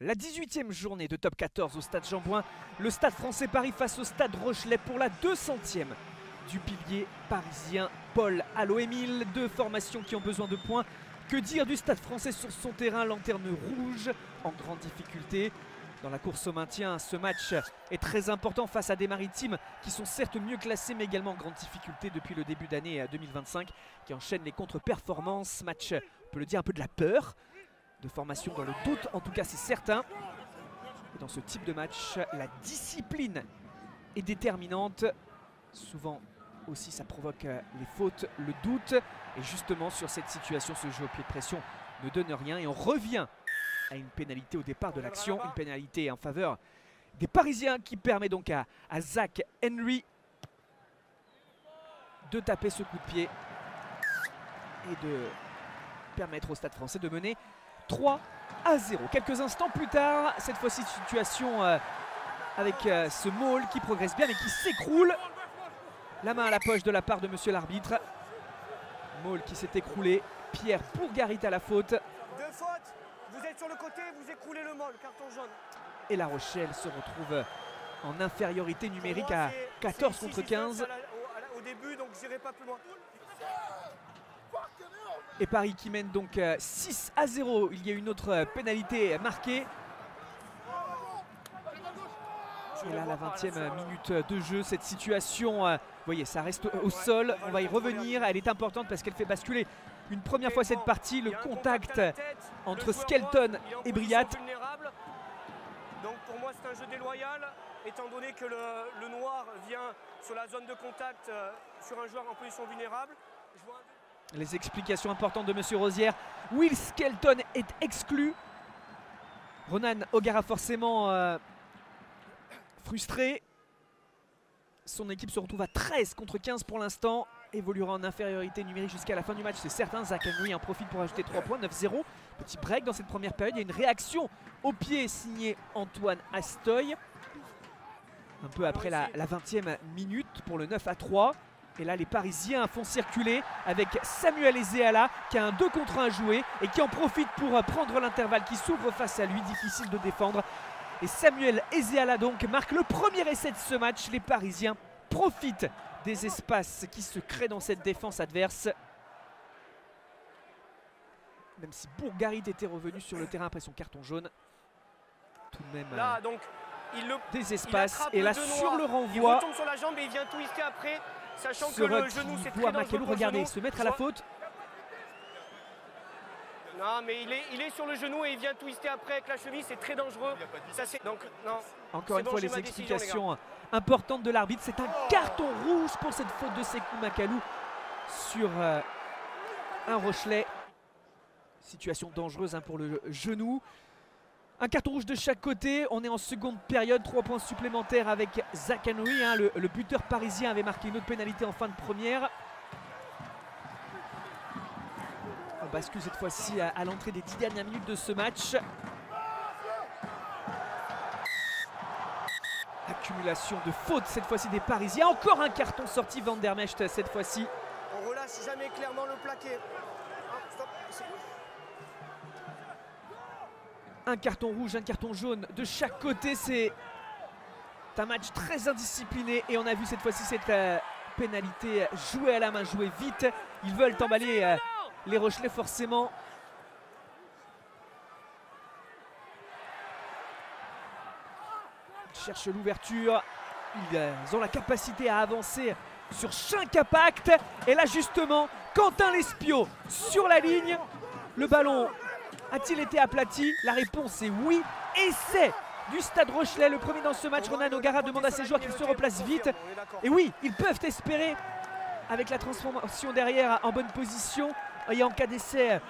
La 18e journée de top 14 au stade Jean-Bouin. Le stade français Paris face au stade Rochelet pour la 200e du pilier parisien Paul Allo-Émile. Deux formations qui ont besoin de points. Que dire du stade français sur son terrain? Lanterne rouge en grande difficulté. Dans la course au maintien, ce match est très important face à des maritimes qui sont certes mieux classés mais également en grande difficulté depuis le début d'année 2025, qui enchaînent les contre-performances. Match, on peut le dire, un peu de la peur, de formation dans le doute, en tout cas c'est certain. Et dans ce type de match, la discipline est déterminante. Souvent aussi ça provoque les fautes, le doute. Et justement sur cette situation, ce jeu au pied de pression ne donne rien et on revient à une pénalité au départ de l'action, une pénalité en faveur des Parisiens qui permet donc à Zach Henry de taper ce coup de pied et de permettre au Stade français de mener 3-0. Quelques instants plus tard, cette fois-ci situation avec ce Maul qui progresse bien mais qui s'écroule. La main à la poche de la part de monsieur l'arbitre. Maul qui s'est écroulé, Pierre Bourgarit à la faute. Deux fautes. Vous êtes sur le côté, vous écroulez le Maul, carton jaune. Et La Rochelle se retrouve en infériorité numérique à 14 contre 15. Au début, donc j'irai pas plus loin. Et Paris qui mène donc 6-0. Il y a une autre pénalité marquée. Et là, la 20e minute de jeu, cette situation, vous voyez, ça reste au sol. On va y revenir. Elle est importante parce qu'elle fait basculer une première fois cette partie. Le contact entre Skelton et Briat. Donc pour moi, c'est un jeu déloyal, étant donné que le noir vient sur la zone de contact sur un joueur en position vulnérable. Les explications importantes de monsieur Rosière. Will Skelton est exclu. Ronan O'Gara forcément frustré. Son équipe se retrouve à 13 contre 15 pour l'instant. Évoluera en infériorité numérique jusqu'à la fin du match, c'est certain. Zach Henry en profite pour ajouter 3 points, 9-0. Petit break dans cette première période. Il y a une réaction au pied signée Antoine Astoy. Un peu après la 20e minute pour le 9-3. Et là, les Parisiens font circuler avec Samuel Ezeala qui a un 2 contre 1 à jouer et qui en profite pour prendre l'intervalle qui s'ouvre face à lui. Difficile de défendre. Et Samuel Ezeala donc marque le premier essai de ce match. Les Parisiens profitent des espaces qui se créent dans cette défense adverse. Même si Bourgarit était revenu sur le terrain après son carton jaune. Tout de même là, donc, des espaces. Et là sur le renvoi, il retombe sur la jambe et il vient twister après, sachant que le genou c'est très voit dangereux. Makelou, regardez, se mettre à la faute. Non mais il est sur le genou et il vient twister après avec la cheville, c'est très dangereux. Ça, donc, non, encore une fois les explications importantes de l'arbitre. C'est un carton rouge pour cette faute de Sekou Makelou sur un Rochelet. Situation dangereuse pour le genou. Un carton rouge de chaque côté. On est en seconde période, 3 points supplémentaires avec Zach Henry. Le buteur parisien avait marqué une autre pénalité en fin de première. On bascule cette fois-ci à l'entrée des 10 dernières minutes de ce match. Accumulation de fautes cette fois-ci des Parisiens. Encore un carton sorti Van der Mecht cette fois-ci. On relâche jamais clairement le plaqué. Un carton rouge, un carton jaune de chaque côté. C'est un match très indiscipliné et on a vu cette fois-ci cette pénalité jouée à la main, jouée vite. Ils veulent emballer les Rochelais forcément. Ils cherchent l'ouverture. Ils ont la capacité à avancer sur chaque impact. Et là justement, Quentin Lespio sur la ligne. Le ballon a-t-il été aplati? La réponse est oui. Essai du Stade Rochelet, le premier dans ce match. Ronan O'Gara demande à ses joueurs qu'ils se replacent vite. Et oui, ils peuvent espérer, avec la transformation derrière en bonne position, et en cas d'essai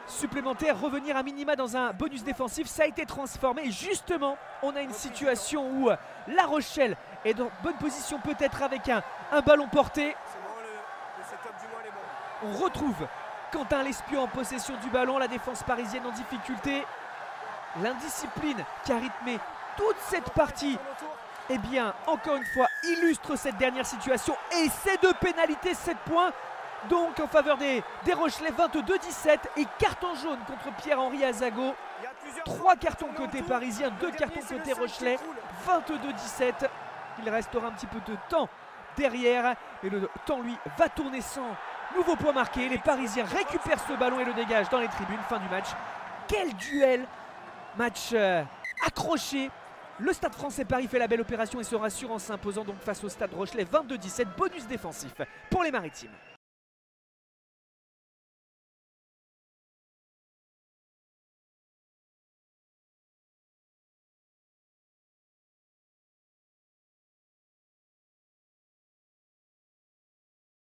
supplémentaire, revenir à minima dans un bonus défensif. Ça a été transformé et justement, on a une situation où La Rochelle est dans bonne position, peut-être avec un ballon porté. On retrouve Quentin Lespio en possession du ballon, la défense parisienne en difficulté. L'indiscipline qui a rythmé toute cette partie, eh bien, encore une fois, illustre cette dernière situation. Essai de pénalité, 7 points. donc en faveur des Rochelais, 22-17 et carton jaune contre Pierre-Henri Azago. 3 cartons côté parisien, 2 cartons côté Rochelais, 22-17. Il restera un petit peu de temps derrière, mais le temps lui va tourner sans nouveau point marqué. Les Parisiens récupèrent ce ballon et le dégagent dans les tribunes. Fin du match. Quel duel! Match accroché. Le Stade Français Paris fait la belle opération et se rassure en s'imposant donc face au Stade Rochelais 22-17. Bonus défensif pour les Maritimes.